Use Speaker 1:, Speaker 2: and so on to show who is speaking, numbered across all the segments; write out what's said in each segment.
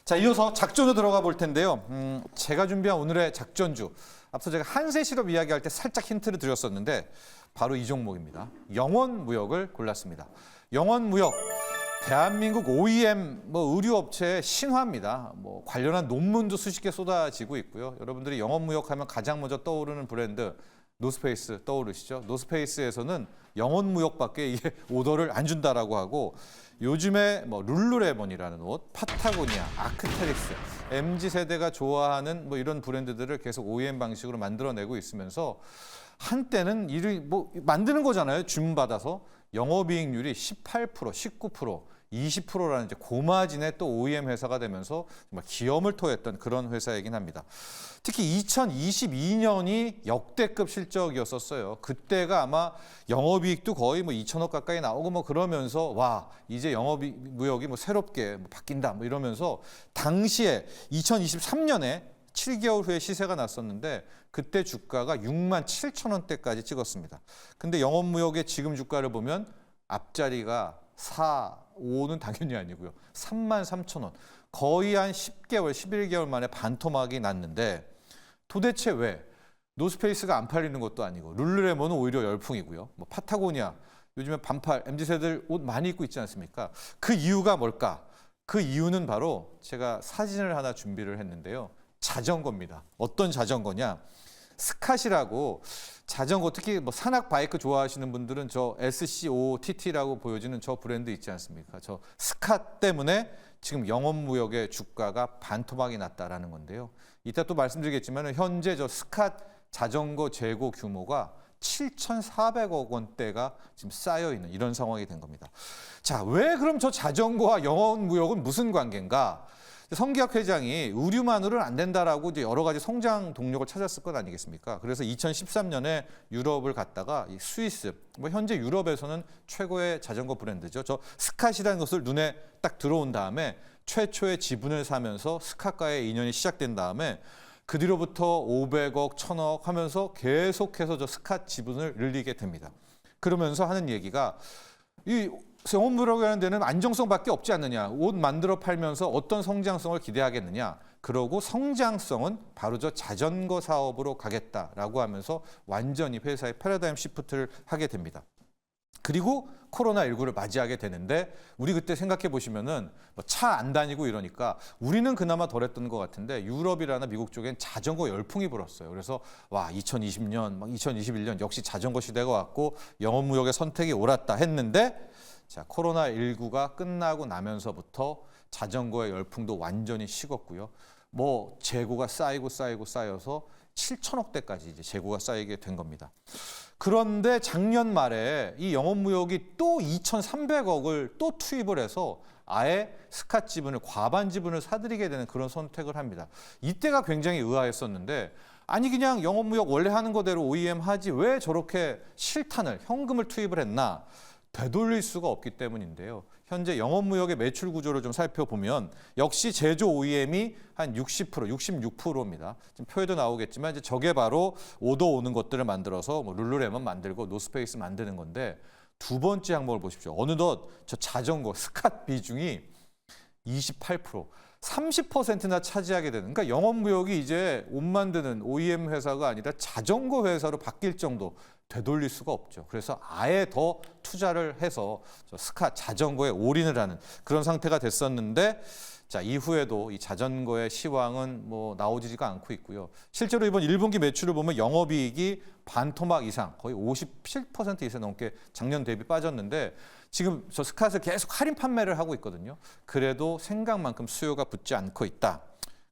Speaker 1: 자, 이어서 작전으로 들어가 볼 텐데요. 제가 준비한 오늘의 작전주. 앞서 제가 한세 실업 이야기할 때 살짝 힌트를 드렸었는데 바로 이 종목입니다. 영원무역을 골랐습니다. 영원무역, 대한민국 OEM 의류업체의 신화입니다. 관련한 논문도 수십 개 쏟아지고 있고요. 여러분들이 영원무역하면 가장 먼저 떠오르는 브랜드 노스페이스 떠오르시죠? 노스페이스에서는 영원무역밖에 이게 오더를 안 준다라고 하고 요즘에 룰루레몬이라는 옷, 파타고니아, 아크테릭스, MZ세대가 좋아하는 이런 브랜드들을 계속 OEM 방식으로 만들어내고 있으면서 한때는 만드는 거잖아요. 주문 받아서 영업이익률이 18%, 19%, 20%라는 이제 고마진의 또 OEM 회사가 되면서 정말 기염을 토했던 그런 회사이긴 합니다. 특히 2022년이 역대급 실적이었었어요. 그때가 아마 영업이익도 거의 2천억 가까이 나오고 그러면서 와 이제 영업무역이 새롭게 바뀐다 이러면서 당시에 2023년에 7개월 후에 시세가 났었는데 그때 주가가 6만 7천 원대까지 찍었습니다. 근데 영업무역의 지금 주가를 보면 앞자리가 4, 5는 당연히 아니고요. 3만 3천 원. 거의 한 10개월, 11개월 만에 반토막이 났는데 도대체 왜? 노스페이스가 안 팔리는 것도 아니고 룰루레몬은 오히려 열풍이고요. 파타고니아, 요즘에 반팔, MZ세대들 옷 많이 입고 있지 않습니까? 그 이유가 뭘까? 그 이유는 바로 제가 사진을 하나 준비를 했는데요. 자전거입니다. 어떤 자전거냐? 스캇이라고 자전거, 특히 산악 바이크 좋아하시는 분들은 저 SCOTT라고 보여지는 저 브랜드 있지 않습니까? 저 스캇 때문에 지금 영업무역의 주가가 반토막이 났다라는 건데요. 이따 또 말씀드리겠지만 현재 저 스캇 자전거 재고 규모가 7,400억 원대가 지금 쌓여 있는 이런 상황이 된 겁니다. 자, 왜 그럼 저 자전거와 영업무역은 무슨 관계인가? 성기학 회장이 의류만으로는 안 된다라고 이제 여러 가지 성장 동력을 찾았을 것 아니겠습니까? 그래서 2013년에 유럽을 갔다가 이 스위스, 현재 유럽에서는 최고의 자전거 브랜드죠. 저 스캇이라는 것을 눈에 딱 들어온 다음에 최초의 지분을 사면서 스캇과의 인연이 시작된 다음에 그 뒤로부터 500억, 1000억 하면서 계속해서 저 스캇 지분을 늘리게 됩니다. 그러면서 하는 얘기가 이 영업무역이라는 데는 안정성밖에 없지 않느냐. 옷 만들어 팔면서 어떤 성장성을 기대하겠느냐. 그러고 성장성은 바로 저 자전거 사업으로 가겠다라고 하면서 완전히 회사의 패러다임 시프트를 하게 됩니다. 그리고 코로나19를 맞이하게 되는데 우리 그때 생각해 보시면은 차 안 다니고 이러니까 우리는 그나마 덜했던 것 같은데 유럽이라나 미국 쪽엔 자전거 열풍이 불었어요. 그래서 와 2020년, 2021년 역시 자전거 시대가 왔고 영업무역의 선택이 옳았다 했는데 자, 코로나19가 끝나고 나면서부터 자전거의 열풍도 완전히 식었고요. 재고가 쌓여서 7천억대까지 이제 재고가 쌓이게 된 겁니다. 그런데 작년 말에 이 영업무역이 또 2,300억을 또 투입을 해서 아예 스캇 지분을 과반 지분을 사들이게 되는 그런 선택을 합니다. 이때가 굉장히 의아했었는데 아니 그냥 영업무역 원래 하는 거대로 OEM 하지 왜 저렇게 실탄을 현금을 투입을 했나? 되돌릴 수가 없기 때문인데요. 현재 영업무역의 매출 구조를 좀 살펴보면 역시 제조 OEM이 한 60%, 66%입니다. 지금 표에도 나오겠지만 이제 저게 바로 오더 오는 것들을 만들어서 룰루레몬 만들고 노스페이스 만드는 건데 두 번째 항목을 보십시오. 어느덧 저 자전거 스캇 비중이 28%, 30%나 차지하게 되는. 그러니까 영업무역이 이제 옷 만드는 OEM 회사가 아니라 자전거 회사로 바뀔 정도 되돌릴 수가 없죠. 그래서 아예 더 투자를 해서 저 스캇 자전거에 올인을 하는 그런 상태가 됐었는데 자 이후에도 이 자전거의 시황은 나오지가 않고 있고요. 실제로 이번 1분기 매출을 보면 영업이익이 반토막 이상 거의 57% 이상 넘게 작년 대비 빠졌는데 지금 저 스캇을 계속 할인 판매를 하고 있거든요. 그래도 생각만큼 수요가 붙지 않고 있다.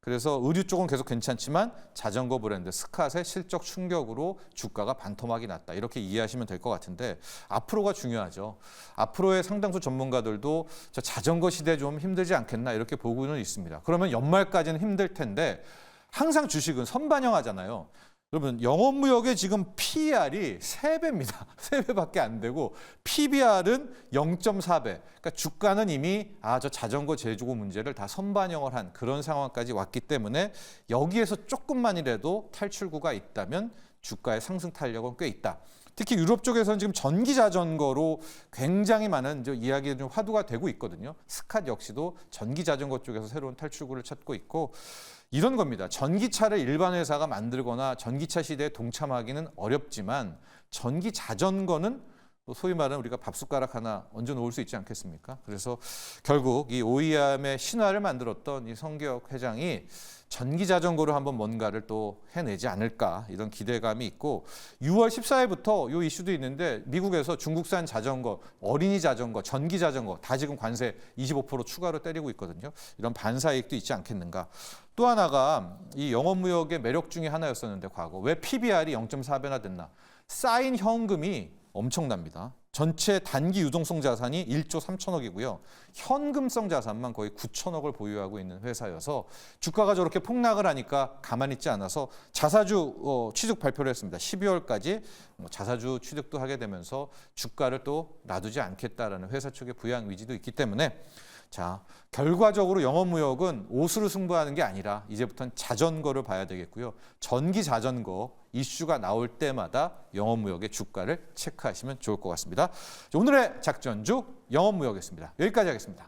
Speaker 1: 그래서 의류 쪽은 계속 괜찮지만 자전거 브랜드 스캇의 실적 충격으로 주가가 반토막이 났다. 이렇게 이해하시면 될 것 같은데 앞으로가 중요하죠. 앞으로의 상당수 전문가들도 저 자전거 시대 좀 힘들지 않겠나 이렇게 보고는 있습니다. 그러면 연말까지는 힘들 텐데 항상 주식은 선반영하잖아요. 여러분 영업무역의 지금 PER이 3배입니다. 3배밖에 안 되고 PBR은 0.4배. 그러니까 주가는 이미 저 자전거 제조고 문제를 다 선반영을 한 그런 상황까지 왔기 때문에 여기에서 조금만이라도 탈출구가 있다면 주가의 상승 탄력은 꽤 있다. 특히 유럽 쪽에서는 지금 전기 자전거로 굉장히 많은 이야기가 좀 화두가 되고 있거든요. 스캇 역시도 전기 자전거 쪽에서 새로운 탈출구를 찾고 있고 이런 겁니다. 전기차를 일반 회사가 만들거나 전기차 시대에 동참하기는 어렵지만 전기 자전거는 소위 말하는 우리가 밥숟가락 하나 얹어 놓을 수 있지 않겠습니까? 그래서 결국 이 OEM의 신화를 만들었던 이 성기혁 회장이 전기 자전거로 한번 뭔가를 또 해내지 않을까 이런 기대감이 있고 6월 14일부터 이 이슈도 있는데 미국에서 중국산 자전거, 어린이 자전거, 전기 자전거 다 지금 관세 25% 추가로 때리고 있거든요. 이런 반사이익도 있지 않겠는가. 또 하나가 이 영업무역의 매력 중에 하나였었는데 과거 왜 PBR이 0.4배나 됐나. 쌓인 현금이 엄청납니다. 전체 단기 유동성 자산이 1조 3천억이고요. 현금성 자산만 거의 9천억을 보유하고 있는 회사여서 주가가 저렇게 폭락을 하니까 가만히 있지 않아서 자사주 취득 발표를 했습니다. 12월까지 자사주 취득도 하게 되면서 주가를 또 놔두지 않겠다라는 회사 측의 부양 의지도 있기 때문에 자, 결과적으로 영업무역은 옷으로 승부하는 게 아니라 이제부터는 자전거를 봐야 되겠고요. 전기 자전거 이슈가 나올 때마다 영업무역의 주가를 체크하시면 좋을 것 같습니다. 오늘의 작전주 영업무역이었습니다. 여기까지 하겠습니다.